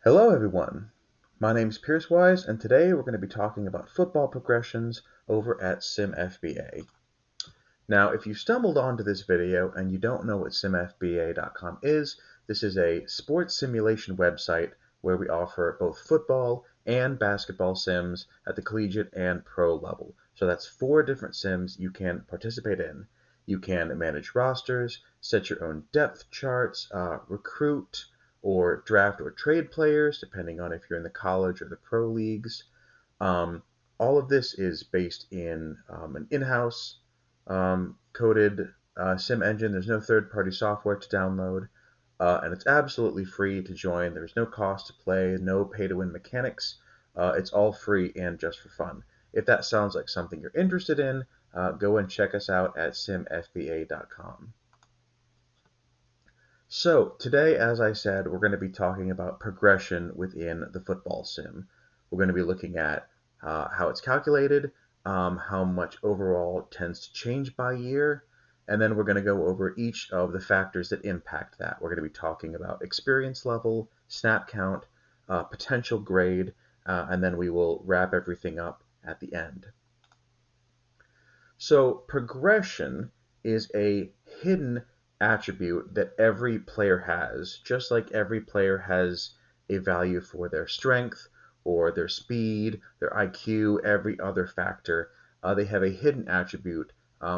Hello everyone, my name is Pierce Wise and today we're going to be talking about football progressions over at SimFBA. Now if you stumbled onto this video and you don't know what SimFBA.com is, this is a sports simulation website where we offer both football and basketball sims at the collegiate and pro level. So that's 4 different sims you can participate in. You can manage rosters, set your own depth charts, recruit, or draft or trade players, depending on if you're in the college or the pro leagues. Um, all of this is based in an in-house coded sim engine. There's no third-party software to download, and it's absolutely free to join. There's no cost to play, no pay-to-win mechanics. It's all free and just for fun. If that sounds like something you're interested in, go and check us out at simfba.com. So today, as I said, we're going to be talking about progression within the football sim. We're going to be looking at how it's calculated, how much overall tends to change by year, and then we're going to go over each of the factors that impact that. We're going to be talking about experience level, snap count, potential grade, and then we will wrap everything up at the end. So progression is a hidden attribute that every player has, just like every player has a value for their strength or their speed, their IQ, every other factor. They have a hidden attribute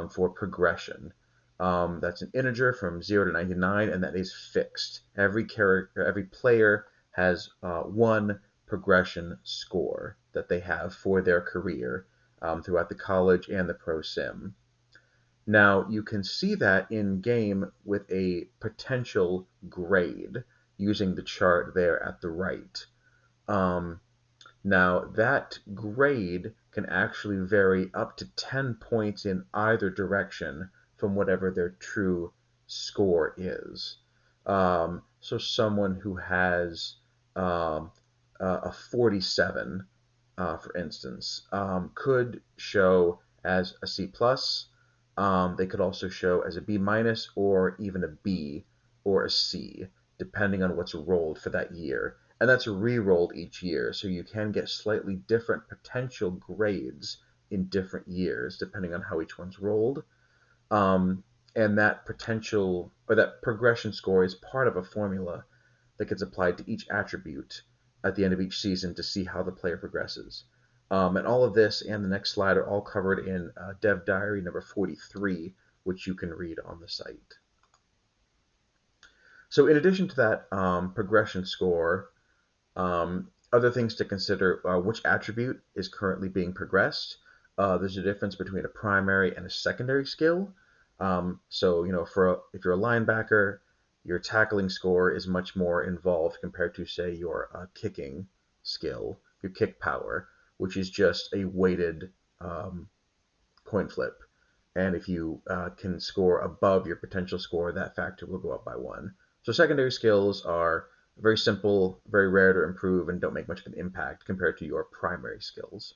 for progression. That's an integer from 0 to 99, and that is fixed. Every player has one progression score that they have for their career throughout the college and the pro sim. Now, you can see that in game with a potential grade using the chart there at the right. Now, that grade can actually vary up to 10 points in either direction from whatever their true score is. So someone who has a 47, for instance, could show as a C plus. They could also show as a B minus or even a B or a C, depending on what's rolled for that year. And that's re-rolled each year, so you can get slightly different potential grades in different years, depending on how each one's rolled. And that potential or that progression score is part of a formula that gets applied to each attribute at the end of each season to see how the player progresses. And all of this and the next slide are all covered in Dev Diary number 43, which you can read on the site. So in addition to that progression score, other things to consider, which attribute is currently being progressed. There's a difference between a primary and a secondary skill. So, if you're a linebacker, your tackling score is much more involved compared to, say, your kicking skill, your kick power, which is just a weighted coin flip. And if you can score above your potential score, that factor will go up by 1. So secondary skills are very simple, very rare to improve, and don't make much of an impact compared to your primary skills.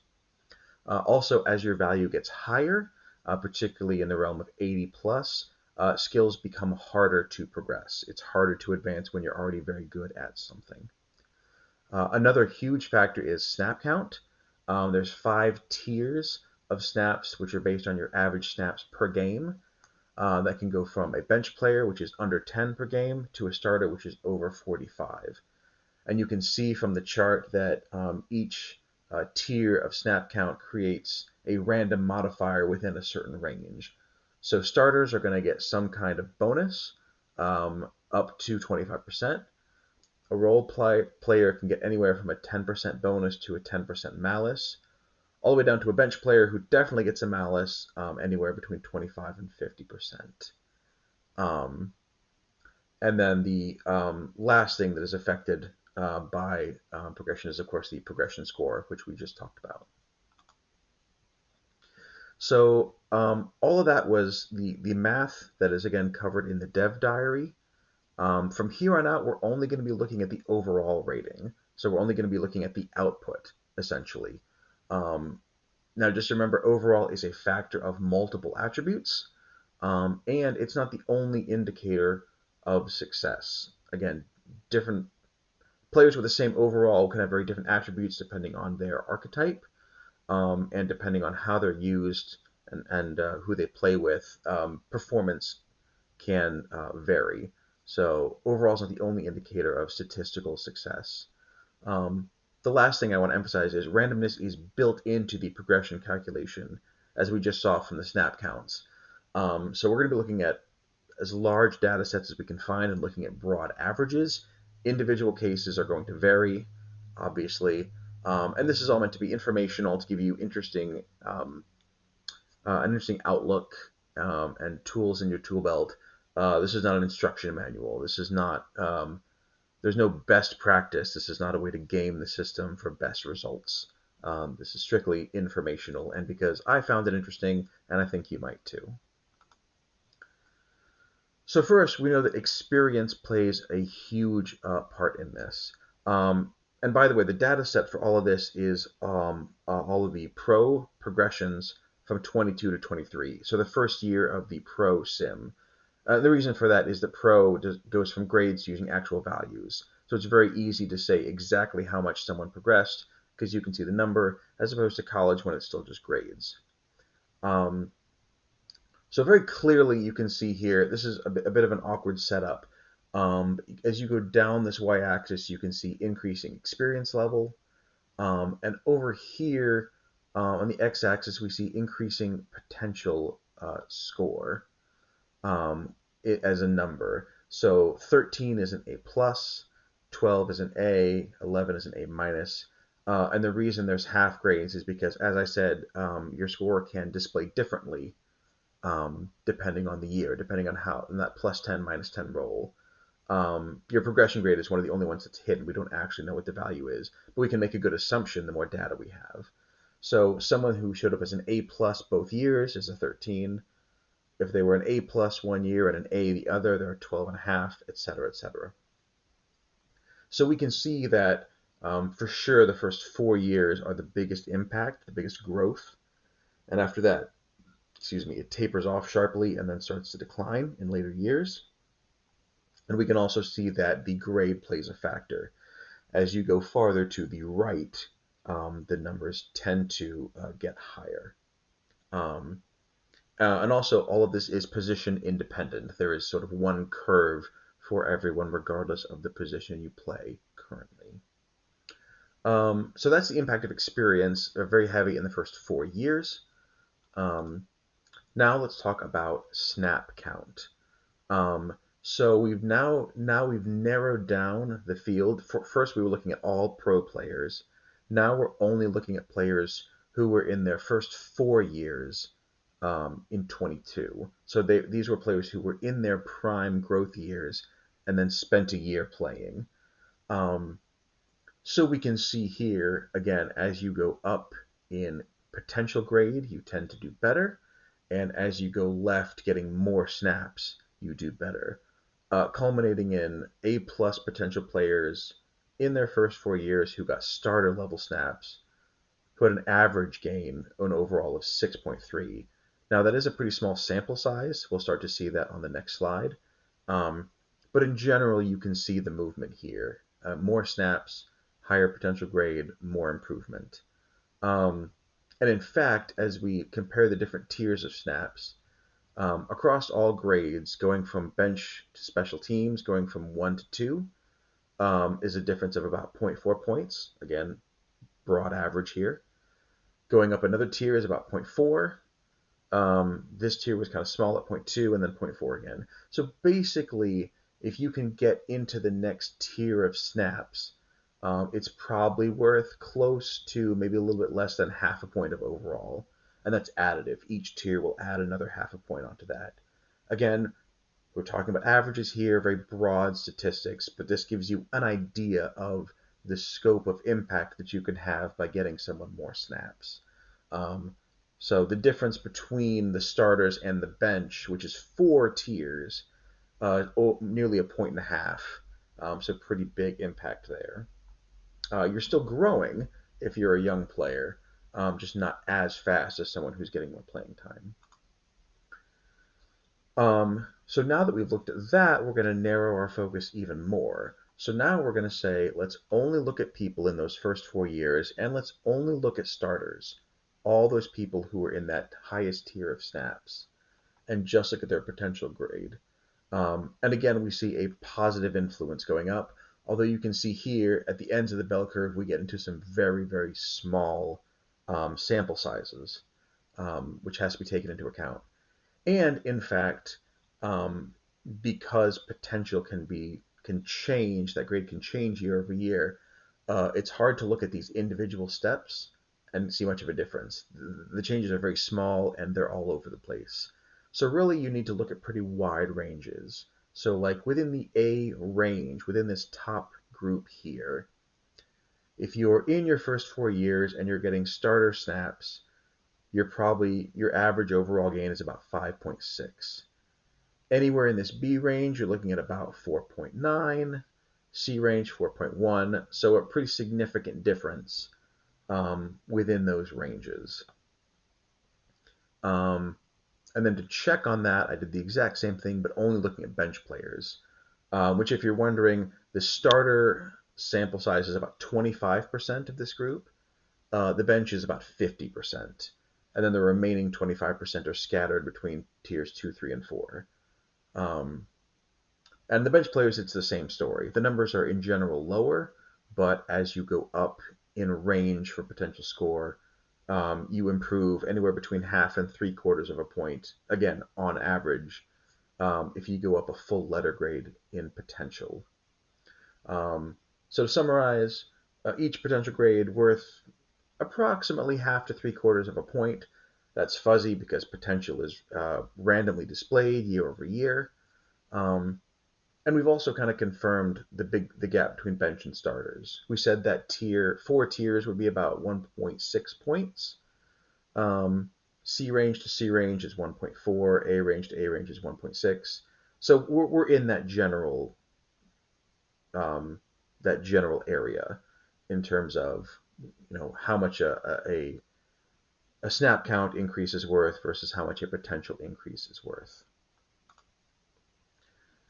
Also, as your value gets higher, particularly in the realm of 80 plus, skills become harder to progress. It's harder to advance when you're already very good at something. Another huge factor is snap count. There's 5 tiers of snaps, which are based on your average snaps per game. That can go from a bench player, which is under 10 per game, to a starter, which is over 45. And you can see from the chart that each tier of snap count creates a random modifier within a certain range. So starters are going to get some kind of bonus up to 25%. A role player can get anywhere from a 10% bonus to a 10% malus, all the way down to a bench player who definitely gets a malus anywhere between 25 and 50%. And then the last thing that is affected by progression is, of course, the progression score, which we just talked about. So all of that was the math that is, again, covered in the Dev Diary. From here on out, we're only going to be looking at the overall rating. So we're only going to be looking at the output, essentially. Now, just remember, overall is a factor of multiple attributes, and it's not the only indicator of success. Again, different Players with the same overall can have very different attributes depending on their archetype, and depending on how they're used and who they play with. Performance can vary. So overall is not the only indicator of statistical success. Um, the last thing I want to emphasize is randomness is built into the progression calculation, as we just saw from the snap counts. So we're going to be looking at as large data sets as we can find and looking at broad averages. Individual cases are going to vary, obviously, and this is all meant to be informational to give you an interesting outlook and tools in your tool belt. This is not an instruction manual. This is not. There's no best practice. This is not a way to game the system for best results. This is strictly informational, and because I found it interesting, and I think you might too. So first, we know that experience plays a huge part in this. And by the way, the data set for all of this is all of the pro progressions from 22 to 23. So the first year of the pro sim. The reason for that is that pro goes from grades using actual values. So it's very easy to say exactly how much someone progressed because you can see the number, as opposed to college when it's still just grades. Um, so very clearly you can see here, this is a bit of an awkward setup. As you go down this y-axis, you can see increasing experience level. And over here on the x-axis, we see increasing potential score as a number. So 13 is an A plus, 12 is an A, 11 is an A minus. And the reason there's half grades is because, as I said, your score can display differently depending on the year, depending on how in that plus 10, minus 10 roll. Your progression grade is one of the only ones that's hidden. We don't actually know what the value is, but we can make a good assumption the more data we have. So someone who showed up as an A plus both years is a 13. If they were an A plus one year and an A the other, they're a 12 and a half, et cetera, et cetera. So we can see that for sure the first 4 years are the biggest impact, the biggest growth. And after that, it tapers off sharply and then starts to decline in later years. And we can also see that the grade plays a factor. As you go farther to the right, the numbers tend to get higher. And also, all of this is position independent. There is sort of one curve for everyone, regardless of the position you play currently. So that's the impact of experience, very heavy in the first 4 years. Now let's talk about snap count. So we've narrowed down the field. First, we were looking at all pro players. Now we're only looking at players who were in their first 4 years in 22. So these were players who were in their prime growth years and then spent a year playing. So we can see here, again, as you go up in potential grade, you tend to do better. And as you go left, getting more snaps, you do better. Culminating in A plus potential players in their first 4 years who got starter level snaps, who had an average gain, an overall of 6.3. Now that is a pretty small sample size. We'll start to see that on the next slide. But in general, you can see the movement here. More snaps, higher potential grade, more improvement. And in fact, as we compare the different tiers of snaps, across all grades, going from bench to special teams, going from 1 to 2, is a difference of about 0.4 points. Again, broad average here. Going up another tier is about 0.4. This tier was kind of small at 0.2 and then 0.4 again. So basically, if you can get into the next tier of snaps, it's probably worth close to maybe a little bit less than half a point of overall. And that's additive. Each tier will add another half a point onto that. Again, we're talking about averages here, very broad statistics, but this gives you an idea of the scope of impact that you can have by getting someone more snaps. So the difference between the starters and the bench, which is 4 tiers, nearly a point and a half. So pretty big impact there. You're still growing if you're a young player, just not as fast as someone who's getting more playing time. So now that we've looked at that, we're going to narrow our focus even more. So now we're going to say, let's only look at people in those first 4 years, and let's only look at starters, all those people who are in that highest tier of snaps, and just look at their potential grade. And again, we see a positive influence going up, although you can see here at the ends of the bell curve, we get into some very, very small sample sizes, which has to be taken into account. And in fact, um, because potential can change, that grade can change year over year, it's hard to look at these individual steps and see much of a difference. The changes are very small and they're all over the place. So really you need to look at pretty wide ranges. So like within the A range, within this top group here, if you're in your first 4 years and you're getting starter snaps, your average overall gain is about 5.6. Anywhere in this B range, you're looking at about 4.9, C range 4.1, so a pretty significant difference within those ranges. And then to check on that, I did the exact same thing, but only looking at bench players, which if you're wondering, the starter sample size is about 25% of this group. The bench is about 50%. And then the remaining 25% are scattered between tiers 2, 3, and 4. And the bench players, it's the same story. The numbers are in general lower, but as you go up in range for potential score, you improve anywhere between half and 3/4 of a point, again, on average, if you go up a full letter grade in potential. So to summarize, each potential grade worth approximately half to 3/4 of a point. That's fuzzy because potential is randomly displayed year over year. And we've also kind of confirmed the gap between bench and starters. We said that 4 tiers would be about 1.6 points. C range to C range is 1.4. A range to A range is 1.6. So we're in that general area in terms of how much a snap count increase is worth versus how much a potential increase is worth.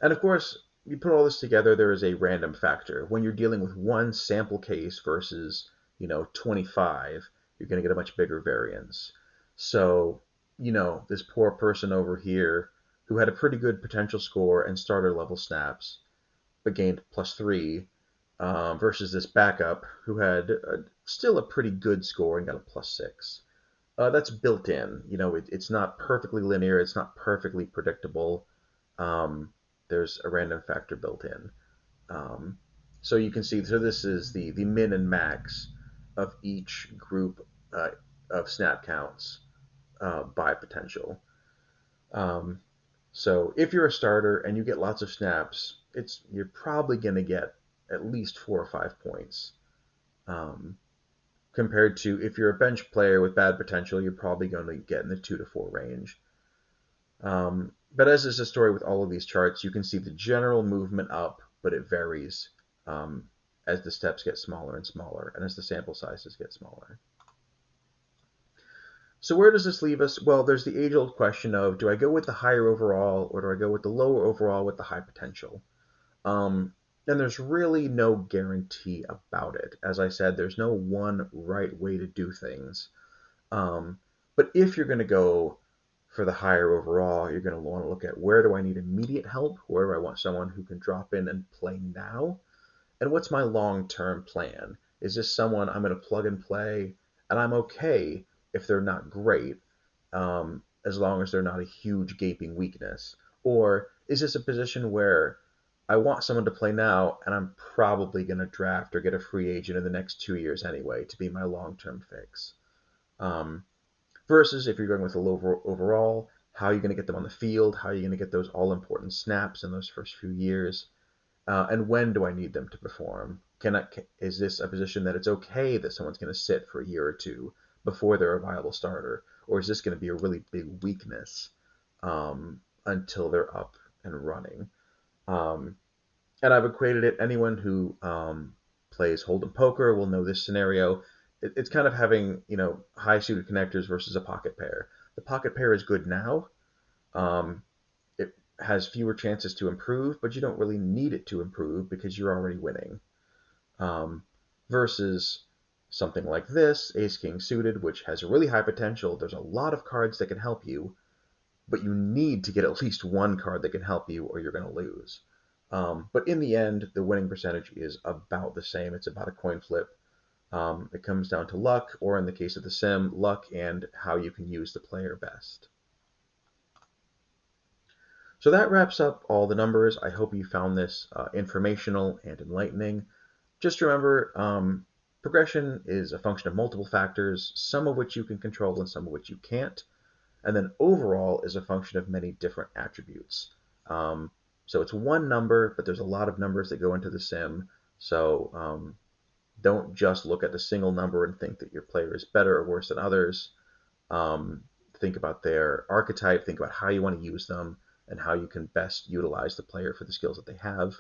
And of course, you put all this together, there is a random factor. When you're dealing with one sample case versus 25, you're going to get a much bigger variance. So this poor person over here who had a pretty good potential score and starter level snaps, but gained +3, versus this backup who had still a pretty good score and got a +6. That's built in. It's not perfectly linear. It's not perfectly predictable. There's a random factor built in. So you can see, so this is the min and max of each group of snap counts by potential. So if you're a starter and you get lots of snaps, you're probably going to get at least 4 or 5 points. Compared to if you're a bench player with bad potential, you're probably going to get in the 2 to 4 range. But as is the story with all of these charts, you can see the general movement up, but it varies as the steps get smaller and smaller, and as the sample sizes get smaller. So where does this leave us? Well, there's the age-old question of, do I go with the higher overall, or do I go with the lower overall with the high potential? And there's really no guarantee about it. As I said, there's no one right way to do things. But if you're going to go for the higher overall, you're going to want to look at, where do I need immediate help? Where do I want someone who can drop in and play now? And what's my long-term plan? Is this someone I'm going to plug and play, and I'm okay if they're not great, as long as they're not a huge gaping weakness? Or is this a position where I want someone to play now, and I'm probably going to draft or get a free agent in the next 2 years anyway to be my long-term fix? Versus if you're going with a low overall, how are you going to get them on the field? How are you going to get those all-important snaps in those first few years? And when do I need them to perform? Is this a position that it's okay that someone's going to sit for a year or two before they're a viable starter? Or is this going to be a really big weakness until they're up and running? And I've equated it, anyone who plays Hold'em poker will know this scenario. It's kind of having, high suited connectors versus a pocket pair. The pocket pair is good now. has fewer chances to improve, but you don't really need it to improve because you're already winning. Um, versus something like this, Ace King suited, which has a really high potential. There's a lot of cards that can help you, but you need to get at least one card that can help you or you're going to lose. But in the end, the winning percentage is about the same. It's about a coin flip. It comes down to luck, or in the case of the sim, luck and how you can use the player best. So that wraps up all the numbers. I hope you found this informational and enlightening. Just remember, progression is a function of multiple factors, some of which you can control and some of which you can't. And then overall is a function of many different attributes. Um, so it's one number, but there's a lot of numbers that go into the sim. So don't just look at the single number and think that your player is better or worse than others. Um, think about their archetype, think about how you want to use them, and how you can best utilize the player for the skills that they have.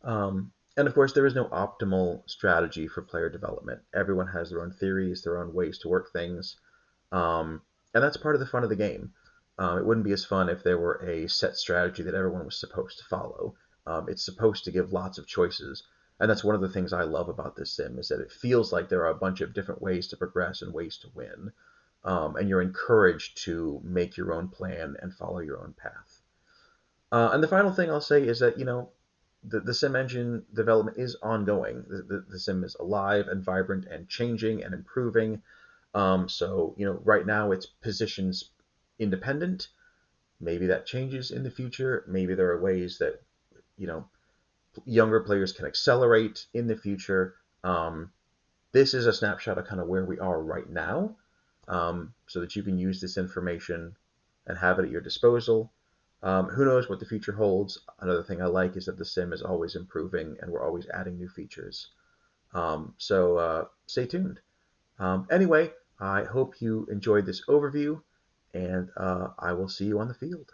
And of course, there is no optimal strategy for player development. Everyone has their own theories, their own ways to work things. Um, and that's part of the fun of the game. It wouldn't be as fun if there were a set strategy that everyone was supposed to follow. It's supposed to give lots of choices. And that's one of the things I love about this sim is that it feels like there are a bunch of different ways to progress and ways to win. And you're encouraged to make your own plan and follow your own path. And the final thing I'll say is that, the sim engine development is ongoing. The sim is alive and vibrant and changing and improving. So, right now it's positions independent. Maybe that changes in the future. Maybe there are ways that, you know, younger players can accelerate in the future. This is a snapshot of kind of where we are right now, so that you can use this information and have it at your disposal. Who knows what the future holds? Another thing I like is that the sim is always improving and we're always adding new features. So stay tuned. Anyway, I hope you enjoyed this overview, and I will see you on the field.